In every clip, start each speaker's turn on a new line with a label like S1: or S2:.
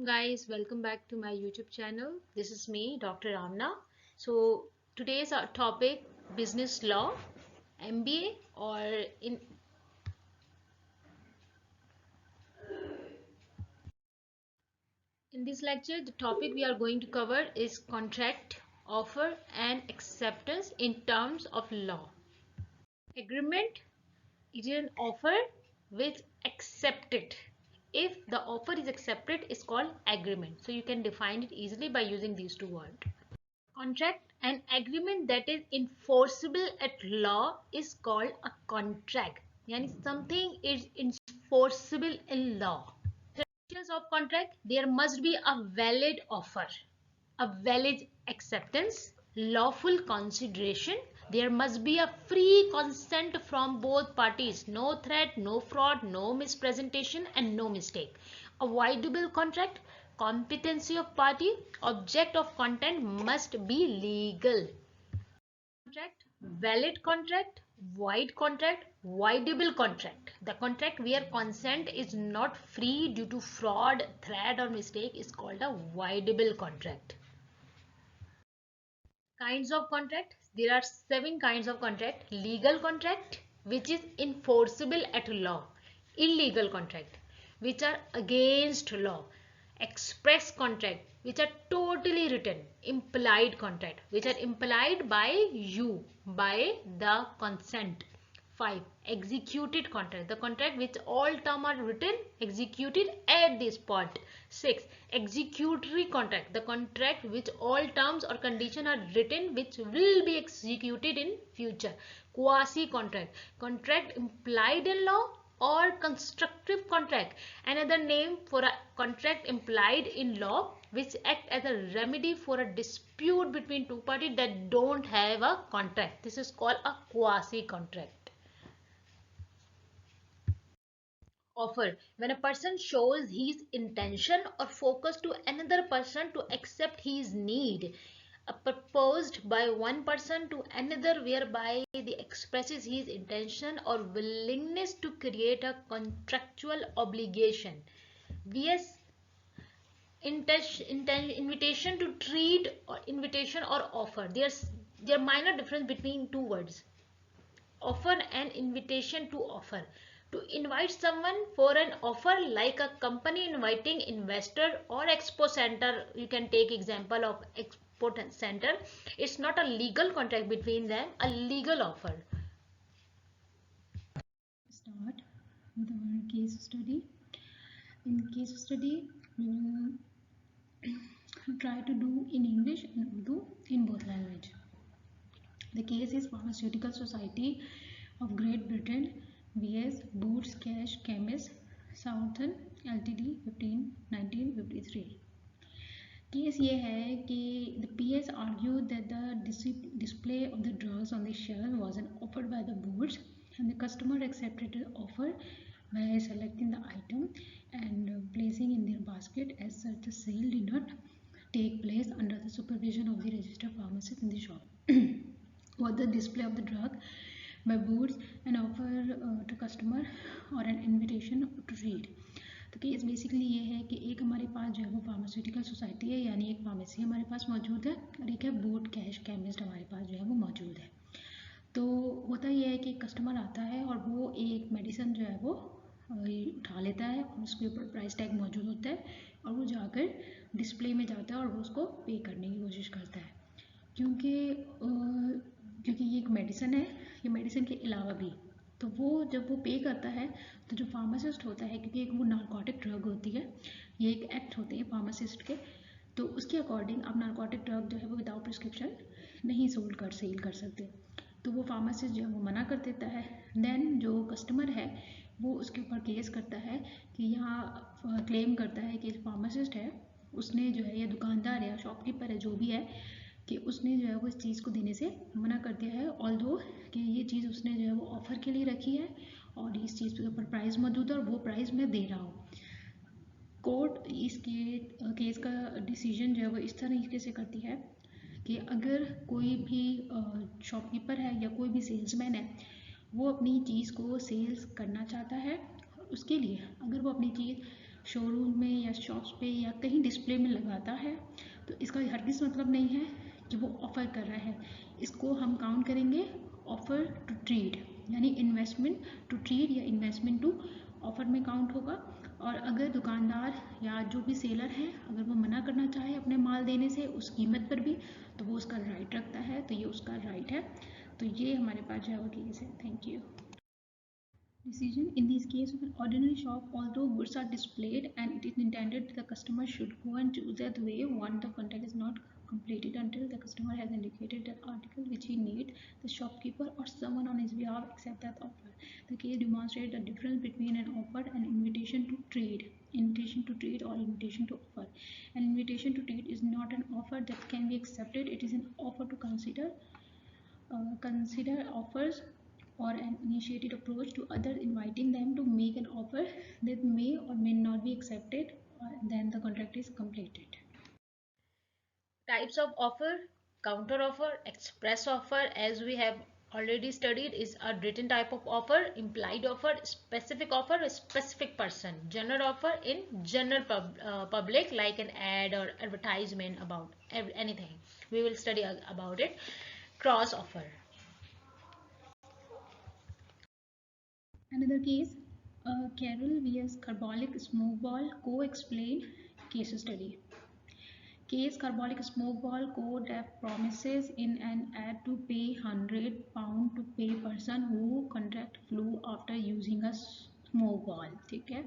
S1: Guys, welcome back to my YouTube channel. This is me, Dr. Ramna. So today's our topic, business law, MBA, or in this lecture the topic we are going to cover is contract, offer and acceptance in terms of law. Agreement is an offer which accepted. If the offer is accepted, is called agreement. So you can define it easily by using these two words. Contract, an agreement that is enforceable at law is called a contract. Yani something is enforceable in law. The features of contract, there must be a valid offer, a valid acceptance, lawful consideration. There must be a free consent from both parties. No threat, no fraud, no mispresentation and no mistake. Avoidable contract, competency of party, object of content must be legal. Contract, valid contract, void contract, voidable contract. The contract where consent is not free due to fraud, threat or mistake is called a voidable contract. Kinds of contract, there are 7 kinds of contract. Legal contract, which is enforceable at law. Illegal contract, which are against law. Express contract, which are totally written. Implied contract, which are implied by you, by the consent. 5. Executed contract, the contract which all terms are written, executed at the spot. 6. Executory contract, the contract which all terms or conditions are written which will be executed in future. Quasi contract, contract implied in law or constructive contract, another name for a contract implied in law which act as a remedy for a dispute between two parties that don't have a contract. This is called a quasi contract. Offer, when a person shows his intention or focus to another person to accept his need, proposed by one person to another whereby he expresses his intention or willingness to create a contractual obligation. Vs invitation to treat or invitation or offer. There are minor difference between two words, offer and invitation to offer. To invite someone for an offer, like a company inviting investor or expo center, you can take example of expo center. It's not a legal contract between them, a legal offer.
S2: Start with our case study. In case study, we will try to do in English and Urdu in both language. The case is Pharmaceutical Society of Great Britain vs Boots Cash Chemist Southern Ltd 1953. Case ये है कि the PS argued that the display of the drugs on the shelf was an offer by the Boots and the customer accepted the offer by selecting the item and placing in their basket. As such, the sale did not take place under the supervision of the registered pharmacist in the shop. Was the display of the drug by Boots an offer to customer or an invitation to read? तो case basically ये है कि एक हमारे पास जो है वो pharmaceutical society है, यानी एक फार्मेसी हमारे पास मौजूद है और एक है बूट कैश केमिस्ट हमारे पास जो है वो मौजूद है. तो होता ये है कि कस्टमर आता है और वो एक मेडिसिन जो है वो उठा लेता है और उसके ऊपर प्राइस टैग मौजूद होता है और वो जाकर डिस्प्ले में जाता है और वो उसको पे करने की कोशिश करता है. क्योंकि ये एक मेडिसिन है, ये मेडिसिन के अलावा भी, तो वो जब वो पे करता है तो जो फार्मासिस्ट होता है, क्योंकि एक वो नारकोटिक ड्रग होती है, ये एक एक्ट होते हैं फार्मासिस्ट के, तो उसके अकॉर्डिंग आप नारकोटिक ड्रग जो है वो विदाउट प्रिस्क्रिप्शन नहीं सेल कर सकते. तो वो फार्मासिस्ट जो है वो मना कर देता है. देन जो कस्टमर है वो उसके ऊपर केस करता है कि यहाँ क्लेम करता है कि फार्मासिस्ट है उसने जो है, या दुकानदार या शॉपकीपर है जो भी है, कि उसने जो है वो इस चीज़ को देने से मना कर दिया है, ऑल्दो कि ये चीज़ उसने जो है वो ऑफ़र के लिए रखी है और इस चीज़ के ऊपर प्राइस मौजूद है और वो प्राइस मैं दे रहा हूँ. कोर्ट इसके केस का डिसीजन जो है वो इस तरीके से करती है कि अगर कोई भी शॉपकीपर है या कोई भी सेल्समैन है, वो अपनी चीज़ को सेल्स करना चाहता है, उसके लिए अगर वो अपनी चीज़ शोरूम में या शॉप्स पे या कहीं डिस्प्ले में लगाता है तो इसका हरगिज़ मतलब नहीं है कि वो ऑफ़र कर रहा है। इसको हम काउंट करेंगे ऑफ़र टू ट्रेड, यानी इन्वेस्टमेंट टू ट्रेड या इन्वेस्टमेंट टू ऑफ़र में काउंट होगा। और अगर दुकानदार या जो भी सेलर है अगर वो मना करना चाहे अपने माल देने से उस कीमत पर भी तो वो उसका राइट रखता है, तो ये उसका राइट है। तो ये हमारे पास जो है वो केस है। Thank you. Decision in this case of an ordinary shop, although goods are displayed and it is intended the customer should go and choose that way, one, the contract is not completed until the customer has indicated that article which he need, the shopkeeper or someone on his behalf accept that offer. The case demonstrates the difference between an offer and invitation to trade. Invitation to trade or invitation to offer. An invitation to trade is not an offer that can be accepted. It is an offer to consider offers or an initiated approach to others, inviting them to make an offer that may or may not be accepted, then the contract is completed.
S1: Types of offer: counter offer, express offer, as we have already studied, is a written type of offer. Implied offer, specific offer, a specific person. General offer in general public, like an ad or advertisement about anything. We will study about it. Cross offer.
S2: Another case, Carol vs. Carbolic Smoke Ball Co-Explained Case Study. Case Carbolic Smoke Ball Co-Def promises in an ad to pay £100 to pay person who contract flu after using a smoke ball. ठीक है,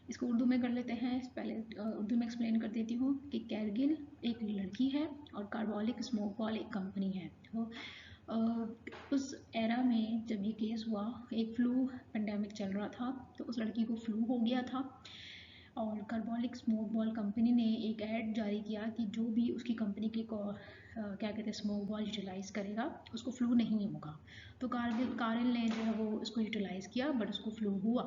S2: इसको उर्दू में कर लेते हैं। पहले उर्दू में explain कर देती हूँ कि कैरगिल एक लड़की है और कार्बोलिक स्मोक बॉल एक कंपनी है। तो उस एरा में जब ये केस हुआ एक फ्लू पेंडेमिक चल रहा था, तो उस लड़की को फ्लू हो गया था और कार्बोलिक स्मोक बॉल कंपनी ने एक ऐड जारी किया कि जो भी उसकी कंपनी के क्या कहते हैं स्मोक बॉल यूटिलाइज़ करेगा उसको फ्लू नहीं होगा। तो कारिल ने जो है वो उसको यूटिलाइज़ किया बट उसको फ्लू हुआ।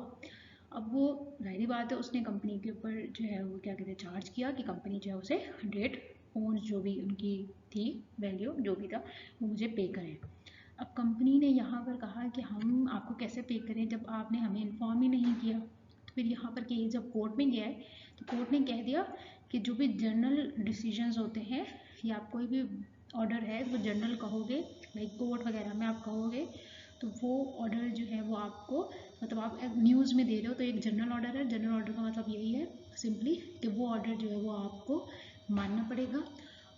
S2: अब वो जाहिर बात है उसने कंपनी के ऊपर जो है वो क्या कहते हैं चार्ज किया कि कंपनी जो है उसे 100 पॉन्ड्स जो भी उनकी थी वैल्यू जो भी था वो मुझे पे करें। अब कंपनी ने यहाँ पर कहा कि हम आपको कैसे पे करें जब आपने हमें इन्फॉर्म ही नहीं किया। तो फिर यहाँ पर केस जब कोर्ट में गया है तो कोर्ट ने कह दिया कि जो भी जनरल डिसीजंस होते हैं या आप कोई भी ऑर्डर है वो जनरल कहोगे, लाइक कोर्ट वगैरह में आप कहोगे तो वो ऑर्डर जो है वो आपको मतलब आप न्यूज़ में दे रहे हो तो एक जनरल ऑर्डर है। जनरल ऑर्डर का मतलब यही है सिंपली कि वो ऑर्डर जो है वो आपको मानना पड़ेगा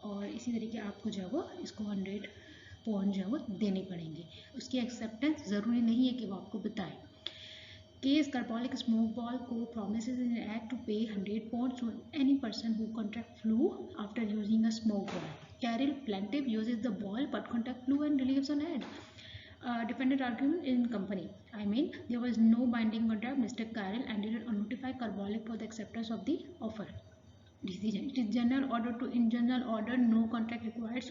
S2: और इसी तरीके आपको जो है वो इसको 100 पॉइंट जो है वो देने पड़ेंगे। उसकी एक्सेप्टेंस ज़रूरी नहीं है कि वो आपको बताए। Case Carbolic Smoke Ball Co. promises in an act to pay 100 pounds to any person who contract flu after using a smoke ball. Carol plaintiff uses the ball but contract flu and relieves on ad. Defendant argument in company. I mean, there was no binding contract. Mr. Carroll and did not notify Carbolic for the acceptance of the offer. Decision. It is general order to in general order, no contract required.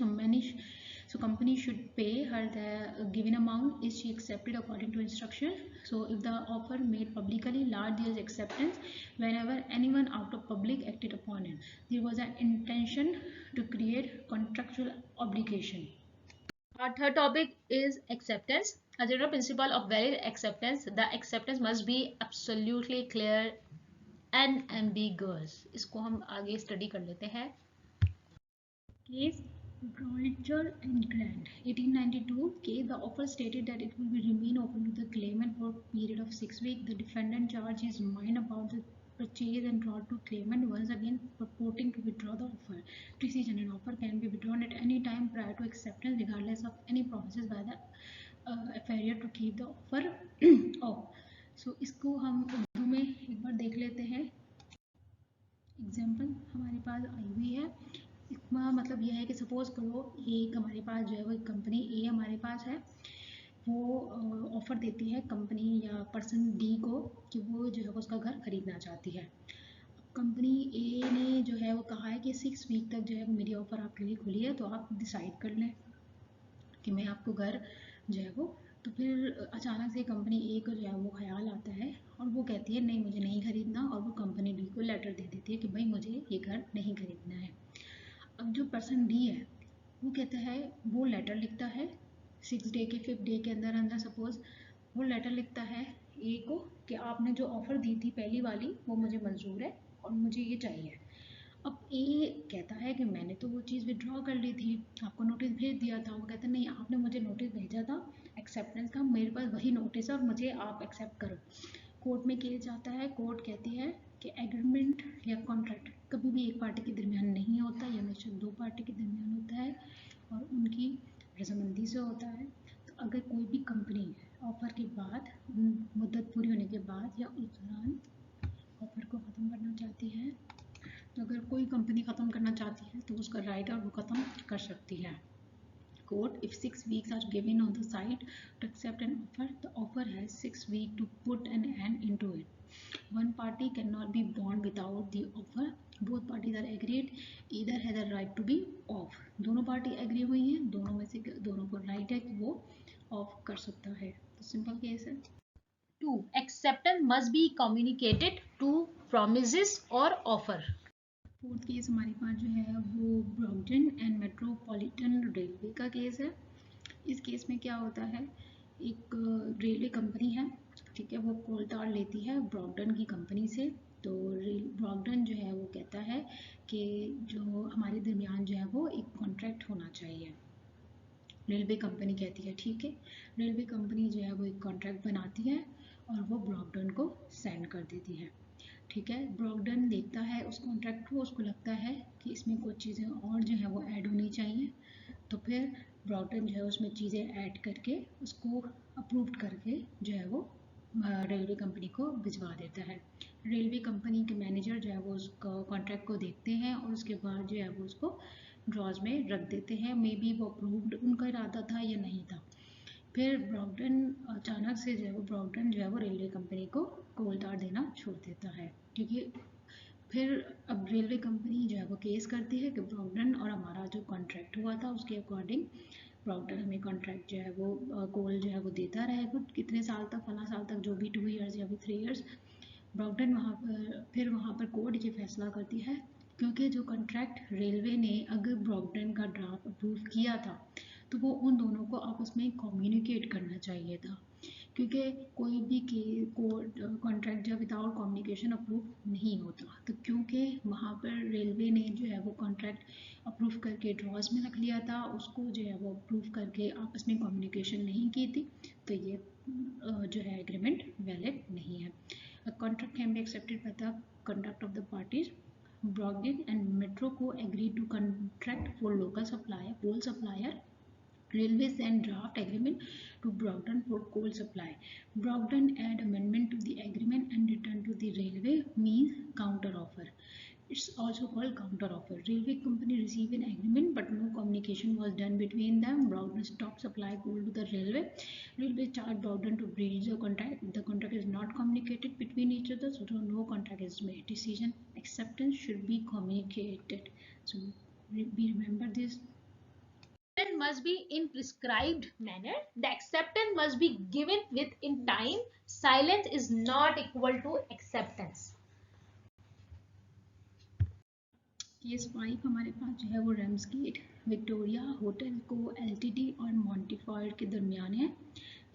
S2: So company should pay her the given amount is she accepted according to instruction. So if the offer made publicly large is acceptance whenever anyone out of public acted upon it. There was an intention to create contractual obligation.
S1: Our third topic is acceptance. A general principle of valid acceptance: the acceptance must be absolutely clear and ambiguous. इसको हम आगे study कर लेते हैं।
S2: Case Broicher and Grant, 1892 case. The offer stated that it will be remain open to the claimant for a period of 6 weeks. The defendant charged his mind about the purchase and brought to claimant once again purporting to withdraw the offer. Decision: an offer can be withdrawn at any time prior to acceptance regardless of any promises by the affianced to keep the offer off. So इसको हम उर्दू में एक बार देख लेते हैं। Example हमारे पास आई हुई है। इसका मतलब यह है कि सपोज़ करो एक हमारे पास जो है वो कंपनी ए हमारे पास है, वो ऑफ़र देती है कंपनी या पर्सन डी को कि वो जो है वो उसका घर ख़रीदना चाहती है। कंपनी ए ने जो है वो कहा है कि 6 वीक तक जो है मेरी ऑफ़र आपके लिए खुली है तो आप डिसाइड कर लें कि मैं आपको घर जो है वो। तो फिर अचानक से कंपनी ए को जो है वो ख्याल आता है और वो कहती है नहीं मुझे नहीं ख़रीदना, और वो कंपनी डी को लेटर दे देती है कि भाई मुझे ये घर नहीं ख़रीदना है। अब जो पर्सन डी है वो कहता है, वो लेटर लिखता है 6 डे के 5th डे के अंदर अंदर सपोज़ वो लेटर लिखता है ए को कि आपने जो ऑफ़र दी थी पहली वाली वो मुझे मंजूर है और मुझे ये चाहिए। अब ए कहता है कि मैंने तो वो चीज़ विड्रॉ कर ली थी, आपको नोटिस भेज दिया था। वो कहता है नहीं, आपने मुझे नोटिस भेजा था एक्सेप्टेंस का, मेरे पास वही नोटिस है और मुझे आप एक्सेप्ट करो। कोर्ट में केस जाता है, कोर्ट कहती है कि एग्रीमेंट या कॉन्ट्रैक्ट कभी भी एक पार्टी के दरमियान नहीं होता, ये हमेशा दो पार्टी के दरमियान होता है और उनकी रजामंदी से होता है। तो अगर कोई भी कंपनी ऑफर के बाद, मुद्दत पूरी होने के बाद या उस दौरान ऑफर को ख़त्म करना चाहती है, तो अगर कोई कंपनी ख़त्म करना चाहती है तो उसका राइट है और वो ख़त्म कर सकती है। Quote, if 6 weeks are given on the side to accept an offer, the offer has 6 weeks to put an end into it. One party cannot be bound without the offer. Both parties are agreed. Either has a right to be off. दोनों party agree हुई हैं, दोनों में से दोनों को right है कि वो ऑफ कर सकता है। तो सिंपल केस है।
S1: 2. Acceptance must be communicated to promises or offer.
S2: Fourth case हमारे पास जो है वो ब्रॉम्पटन एंड मेट्रोपॉलिटन रेलवे का केस है। इस केस में क्या होता है, एक रेलवे कंपनी है, ठीक है, वो कोल तार लेती है ब्रॉम्पटन की कंपनी से। तो ब्रॉम्पटन जो है वो कहता है कि जो हमारे दरमियान जो है वो एक कॉन्ट्रैक्ट होना चाहिए। रेलवे कंपनी कहती है ठीक है। रेलवे कंपनी जो है वो एक कॉन्ट्रैक्ट बनाती है और वो ब्रॉम्पटन को सेंड कर देती है, ठीक है। ब्रॉम्पटन देखता है उस कॉन्ट्रैक्ट को, उसको लगता है कि इसमें कुछ चीज़ें और जो है वो ऐड होनी चाहिए, तो फिर ब्रॉम्पटन जो है उसमें चीज़ें ऐड करके उसको अप्रूव करके जो है वो रेलवे कंपनी को भिजवा देता है। रेलवे कंपनी के मैनेजर जो है वो उसका कॉन्ट्रैक्ट को देखते हैं और उसके बाद जो है वो उसको ड्रॉज में रख देते हैं। मे बी वो अप्रूव्ड उनका इरादा था या नहीं था। फिर ब्रॉम्पटन अचानक से जो है वो ब्रॉम्पटन जो है वो रेलवे कंपनी को कोल तार देना छोड़ देता है, क्योंकि फिर अब रेलवे कंपनी जो है वो केस करती है कि ब्रॉम्पटन और हमारा जो कॉन्ट्रैक्ट हुआ था उसके अकॉर्डिंग ब्रॉम्पटन हमें कॉन्ट्रैक्ट जो है वो कोल जो है वो देता रहेगा कितने साल तक, फला साल तक, जो भी 2 ईयर्स या भी 3 ईयर्स। ब्रॉम्पटन वहाँ पर कोर्ट ये फैसला करती है, क्योंकि जो कॉन्ट्रैक्ट रेलवे ने अगर ब्रॉम्पटन का ड्राफ्ट अप्रूव किया था तो वो उन दोनों को आपस में कम्युनिकेट करना चाहिए था, क्योंकि कोई भी कॉन्ट्रैक्ट जब विदाउट कम्युनिकेशन अप्रूव नहीं होता। तो क्योंकि वहाँ पर रेलवे ने जो है वो कॉन्ट्रैक्ट अप्रूव करके ड्रॉज में रख लिया था, उसको जो है वो अप्रूव करके आपस में कम्युनिकेशन नहीं की थी, तो ये जो है एग्रीमेंट वैलिड नहीं है। A contract can be accepted by the conduct of the parties. Brogdon and Metro Co agreed to contract for local supplier, coal supplier. Railways and draft agreement to Brogdon for coal supply. Brogdon add amendment to the agreement and return to the railway means counter offer. It's also called counter offer. Railway company receive an agreement but no communication was done between them. Brogdon stopped supply coal to the railway. Railway charged Brogdon to breach the contract. The contract is not communicated between each other, so no contract is made. Decision acceptance should be communicated. So we remember this.
S1: Acceptance must be in prescribed manner. The acceptance must be given within time. Silence is not equal to acceptance.
S2: Case 5 हमारे पास जो है वो रेम्सगेट Victoria hotel को LTD और मॉन्टीफॉर्ड के दरमियान है,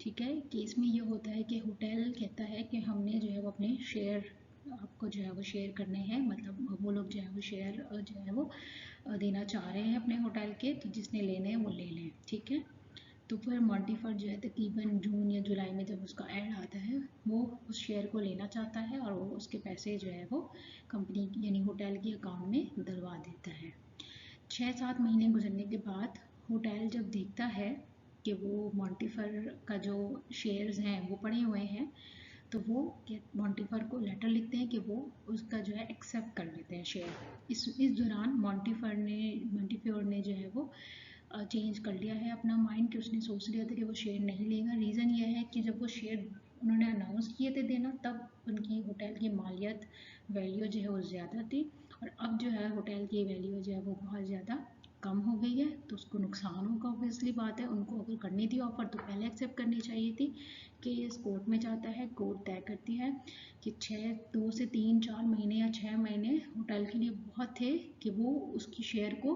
S2: ठीक है। केस में ये होता है कि होटल कहता है कि हमने जो है वो अपने शेयर आपको जो है वो शेयर करने हैं, मतलब वो लोग जो है वो शेयर जो है वो देना चाह रहे हैं अपने होटल के, तो जिसने लेने हैं वो ले लें, ठीक है। तो फिर मॉन्टीफर जो है तकरीबन जून या जुलाई में जब उसका ऐड आता है वो उस शेयर को लेना चाहता है और वो उसके पैसे जो है वो कंपनी यानी होटल के अकाउंट में डलवा देता है। 6-7 महीने गुजरने के बाद होटल जब देखता है कि वो मॉन्टीफर का जो शेयर्स हैं वो पड़े हुए हैं, तो वो मॉन्टीफर को लेटर लिखते हैं कि वो उसका जो है एक्सेप्ट कर लेते हैं शेयर। इस दौरान मॉन्टीफ्योर ने जो है वो चेंज कर लिया है अपना माइंड, कि उसने सोच लिया था कि वो शेयर नहीं लेगा। रीज़न ये है कि जब वो शेयर उन्होंने अनाउंस किए थे देना, तब उनकी होटल की मालियत वैल्यू जो है वो ज़्यादा थी और अब जो है होटल की वैल्यू जो है वो बहुत ज़्यादा कम हो गई है, तो उसको नुकसान होगा। ऑब्वियसली बात है, उनको अगर करनी थी ऑफ़र तो पहले एक्सेप्ट करनी चाहिए थी। केस कोर्ट में जाता है, कोर्ट तय करती है कि 2 से 3-4 महीने या 6 महीने होटल के लिए बहुत थे कि वो उसकी शेयर को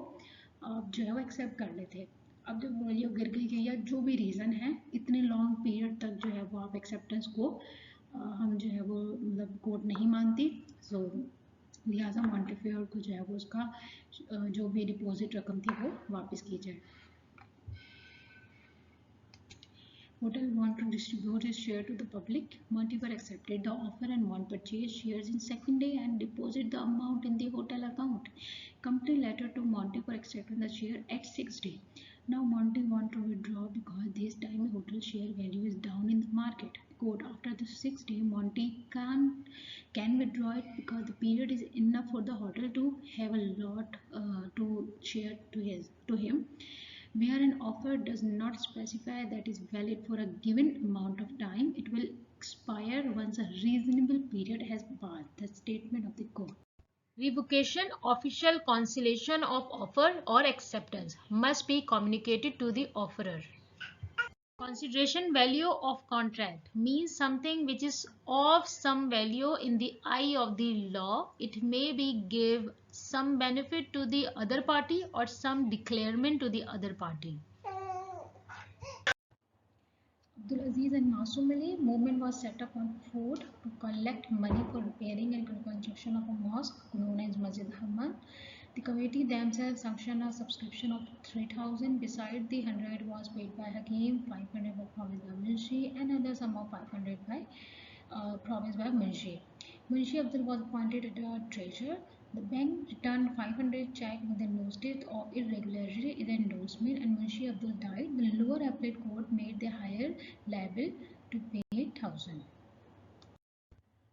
S2: आप जो है वो एक्सेप्ट कर लेते। अब जब वैल्यू गिर गई है या जो भी रीज़न है, इतने लॉन्ग पीरियड तक जो है वो आप एक्सेप्टेंस को हम जो है वो मतलब कोर्ट नहीं मानती, सो लिहाजा मॉन्टेफिओर को जो है वो उसका जो भी डिपॉजिट रकम थी वो वापस की जाए। Hotel want to distribute his share to the public. Montefiore accepted the offer and won purchase shares in second day and deposit the amount in the hotel account. Company letter to Montefiore accepting the share at 6th day. Now Monty want to withdraw because this time hotel share value is down in the market. Quote, after the 6th day, Monty can withdraw it because the period is enough for the hotel to have a lot to share to him. Where an offer does not specify that is valid for a given amount of time, it will expire once a reasonable period has passed. The statement of the court.
S1: Revocation, official cancellation of offer or acceptance must be communicated to the offerer. Consideration value of contract means something which is of some value in the eye of the law. It may be give some benefit to the other party or some declarement to the other party.
S2: Abdulaziz and Masoom Ali movement was set up on 4th to collect money for repairing and construction of a mosque known as Masjid Hamad. The committee themselves sanctioned a subscription of 3,000. Beside the 100 was paid by Hakim, 500 by promised by Munshi, and another sum of 500 by promised by Munshi. Munshi Abdul was appointed as treasurer. The bank returned 500 check with a notice of irregularity in the endorsement, and Munshi Abdul died. The lower appellate court made the higher liable to pay 1,000.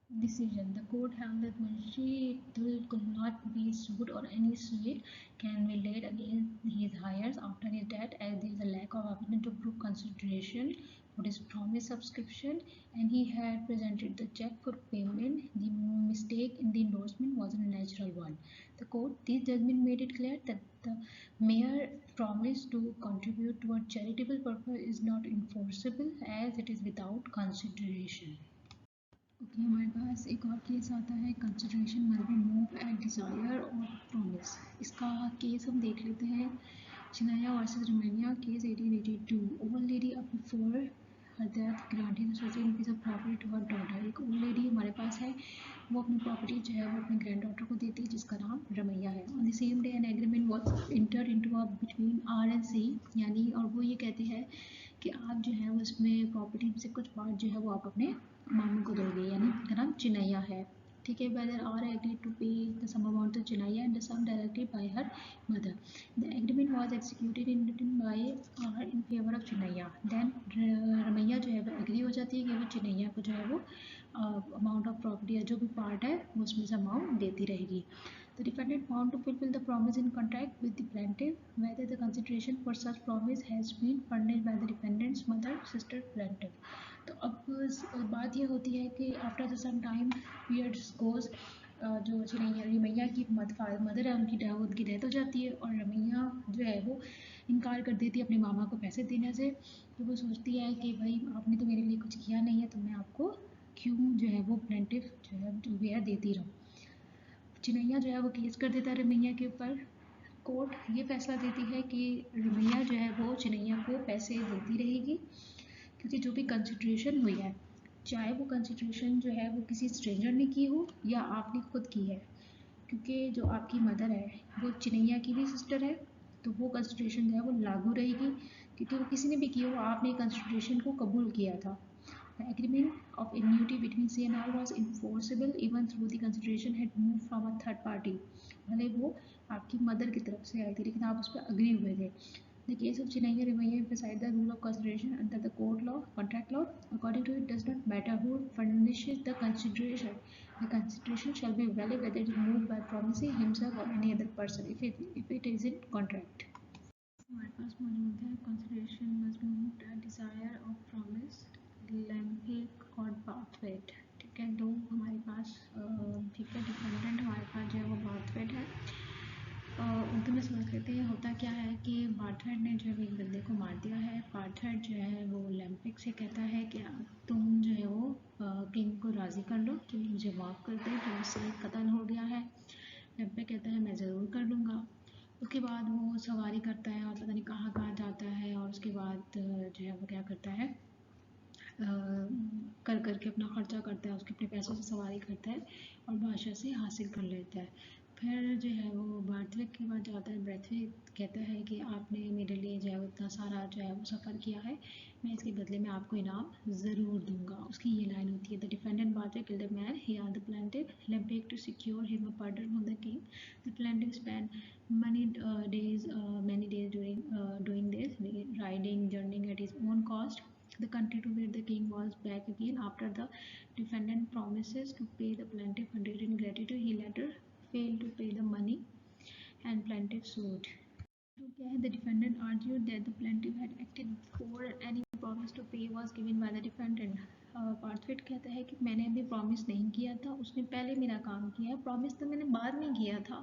S2: Decision. The court held that Munshi Abdul could not be sued or any suit can be laid against his heirs after his death, as there is a lack of evidence to prove consideration for his promised subscription, and he had presented the check for payment. The mistake in the endorsement was a natural one. The court, this judgment made it clear that the mere promise to contribute to a charitable purpose is not enforceable as it is without consideration. Okay, हमारे पास एक और case आता है consideration must be move at desire और promise. इसका case हम देख लेते हैं। Chinnaya versus Ramayya case 1882। Old lady अब before her death granted certain piece of property to her daughter. एक ओल्ड लेडी हमारे पास है, वो अपनी प्रॉपर्टी जो है वो अपनी ग्रैंड डॉटर को देती है जिसका नाम रमैया है। On the same day an agreement was enter into a between R and C, यानी और वो ये कहते हैं कि आप जो है वो इसमें प्रॉपर्टी से कुछ पार्ट जो है वो आप अपने मामू को दोगे, यानी उसका नाम चिनैया है। ठीक है, whether R agree to pay the sum amount to Chinnaya and the sum directly by her mother. The agreement was executed in written by R in favour of Chinnaya. Then Ramayya जो है वो एग्री हो जाती है कि वो चिनैया को जो है वो अमाउंट ऑफ प्रॉपर्टी या जो भी पार्ट है वो उसमें से अमाउंट देती रहेगी। The defendant bound to fulfill the promise in contract with the plaintiff, whether the consideration for such promise has been furnished by the defendant's mother, sister, plaintiff. तो अब बात ये होती है कि after the some time periods goes, जो रमैया की mother है उनकी डेथ हो जाती है और रमैया जो है वो इनकार कर देती है अपने मामा को पैसे देने से। तो वो सोचती है कि भाई आपने तो मेरे लिए कुछ किया नहीं है, तो मैं आपको क्यों जो है वो प्लेंटिफ जो है जो भी है देती रहूँ। चिनैया जो है वो केस कर देता है रमैया के ऊपर। कोर्ट ये फैसला देती है कि रमैया जो है वो चिनैया को पैसे देती रहेगी, क्योंकि जो भी कंसिडरेशन हुई है, चाहे वो कंसिडरेशन जो है वो किसी स्ट्रेंजर ने की हो या आपने खुद की है, क्योंकि जो आपकी मदर है वो चिनैया की भी सिस्टर है, तो वो कंसिडरेशन जो है वो लागू रहेगी, क्योंकि वो किसी ने भी की हो, आपने कंसिडरेशन को कबूल किया था। The agreement of annuity between CNR was enforceable even though the consideration had moved from a third party. भले वो आपकी मदर की तरफ से आई थी लेकिन आप उस पर अग्री हुए थे। The case of Chinaya Ramaiya emphasized the rule of consideration under the court law, contract law. According to it, does not matter who furnishes the consideration. The consideration shall be valid whether it is moved by promisee himself or any other person if it is in contract. हमारे पास मौजूद है consideration must be moved at desire of promise, लैम्पिक और बार्थवेट। ठीक है, दो हमारे पास ठीक है डिपेंडेंट हमारे पास जो है वो बार्थवेट है। उर्दू में समझ लेते हैं होता क्या है कि बार्थवेट ने जो है एक बंदे को मार दिया है। बार्थवेट जो है वो लैम्पिक से कहता है कि तुम जो है वो किंग को राज़ी कर लो कि मुझे माफ़ कर दे, तो मुझसे कत्ल हो गया है। लैम्पिक कहता है मैं ज़रूर कर लूँगा। उसके बाद वो सवारी करता है और पता नहीं कहाँ कहाँ जाता है, और उसके बाद जो है वो क्या करता है, कर करके अपना खर्चा करता है, उसके अपने पैसों से सवारी करता है और बादशाह से हासिल कर लेता है। फिर जो है वो बार्थविक के बाद जाता है। बार्थविक कहता है कि आपने मेरे लिए जो है उतना सारा जो है वो सफ़र किया है, मैं इसके बदले में आपको इनाम ज़रूर दूंगा। उसकी ये लाइन होती है, the defendant Brathwait killed the man he asked the plaintiff Lampleigh to secure him a pardon from the king. The plaintiff spend many days during doing this, riding, journeying at his own cost the country to where the king was back again. After the defendant promises to pay the plaintiff 100 in gratitude, he later failed to pay the money and plaintiff sued. तो क्या है, the defendant argued that the plaintiff had acted before any promise to pay was given by the defendant. पार्थवेट कहता है कि मैंने अभी promise नहीं किया था, उसने पहले मेरा काम किया है, प्रॉमिस तो मैंने बाद में किया था।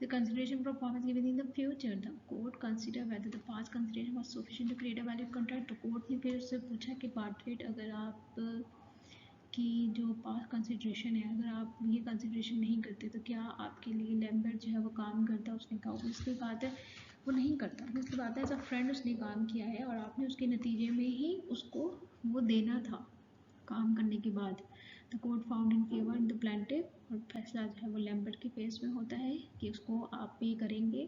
S2: The consideration for promise given in the future, the court consider whether the past consideration was sufficient to create a valid contract. तो कोर्ट ने फिर उससे पूछा कि पार्थवेट, अगर आप की जो पास्ट कंसिड्रेशन है, अगर आप ये कंसिड्रेशन नहीं करते तो क्या आपके लिए लैम्बर्ट जो है वो काम करता? उसने कहा उसकी बात है वो नहीं करता, उसकी बात है एज अ फ्रेंड उसने काम किया है और आपने उसके नतीजे में ही उसको वो देना था काम करने के बाद। The court found in favour in the plaintiff, और फैसला जो है वो लैम्बर्ट के फेस में होता है कि उसको आप पे करेंगे।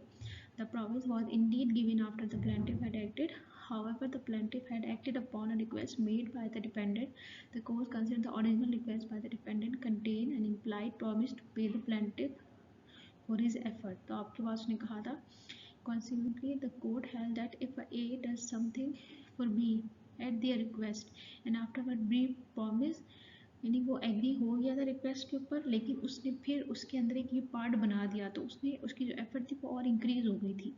S2: The promise was Indeed given after the plaintiff had acted, however the plaintiff had acted upon a request made by the defendant. The court considered the original request by the defendant contained an implied promise to pay the plaintiff for his effort. तो आपके पास उसने कहा था, consequently the court held that if A does something for B at their request and afterward B promise, यानी वो agree हो गया था रिक्वेस्ट के ऊपर, लेकिन उसने फिर उसके अंदर एक ये पार्ट बना दिया, तो उसने उसकी जो एफर्ट थी वो और इंक्रीज हो गई थी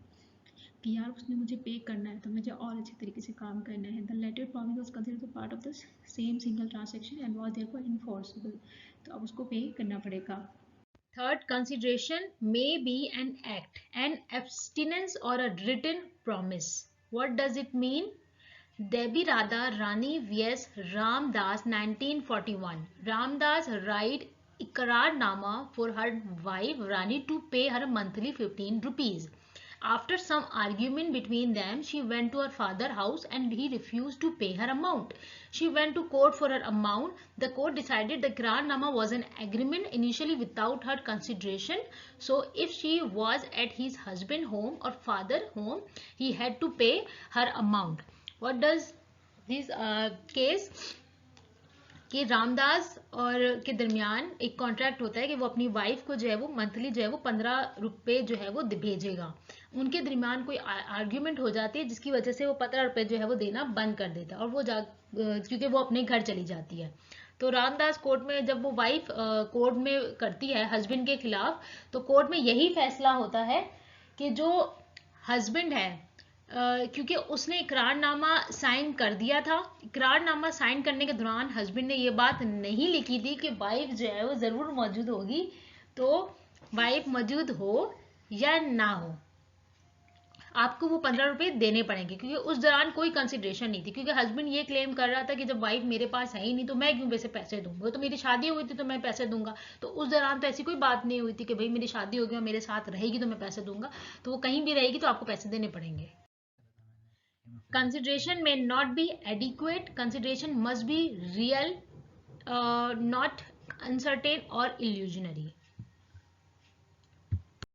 S2: कि यार उसने मुझे पे करना है तो मुझे और अच्छे तरीके से काम करना है। The latter promise was considered part of the same single transaction and was therefore enforceable, तो अब उसको पे करना पड़ेगा।
S1: Third consideration may be an act, an abstinence or a written promise. What does it mean? Devi Radha Rani vs Ramdas 1941. Ramdas write Iqrarnama for her wife Rani to pay her monthly 15 rupees. After some argument between them, she went to her father's house and he refused to pay her amount. She went to court for her amount. The court decided the Iqrarnama was an agreement initially without her consideration. So if she was at his husband home or father home, he had to pay her amount. What does this case? कि रामदास और के दरमियान एक contract होता है कि वो अपनी वाइफ को जो है वो मंथली जो है वो 15 रुपये जो है वो भेजेगा। उनके दरमियान कोई आर्ग्यूमेंट हो जाती है जिसकी वजह से वो 15 रुपये जो है वो देना बंद कर देता है और वो क्योंकि वो अपने घर चली जाती है। तो रामदास कोर्ट में जब वो वाइफ कोर्ट में करती है हस्बैंड के खिलाफ, तो कोर्ट में यही फैसला होता है कि जो हस्बैंड है क्योंकि उसने इकरारनामा साइन कर दिया था, इकरारनामा साइन करने के दौरान हस्बैंड ने ये बात नहीं लिखी थी कि वाइफ जो है वो ज़रूर मौजूद होगी, तो वाइफ मौजूद हो या ना हो आपको वो 15 रुपये देने पड़ेंगे, क्योंकि उस दौरान कोई कंसिडरेशन नहीं थी। क्योंकि हस्बैंड ये क्लेम कर रहा था कि जब वाइफ मेरे पास है ही नहीं तो मैं क्यों वैसे पैसे दूंगा, तो मेरी शादी हुई थी तो मैं पैसे दूंगा। तो उस दौरान तो ऐसी कोई बात नहीं हुई थी कि भाई मेरी शादी होगी और मेरे साथ रहेगी तो मैं पैसे दूंगा, तो वो कहीं भी रहेगी तो आपको पैसे देने पड़ेंगे। Consideration may not be adequate. Consideration must be real, not uncertain or illusionary.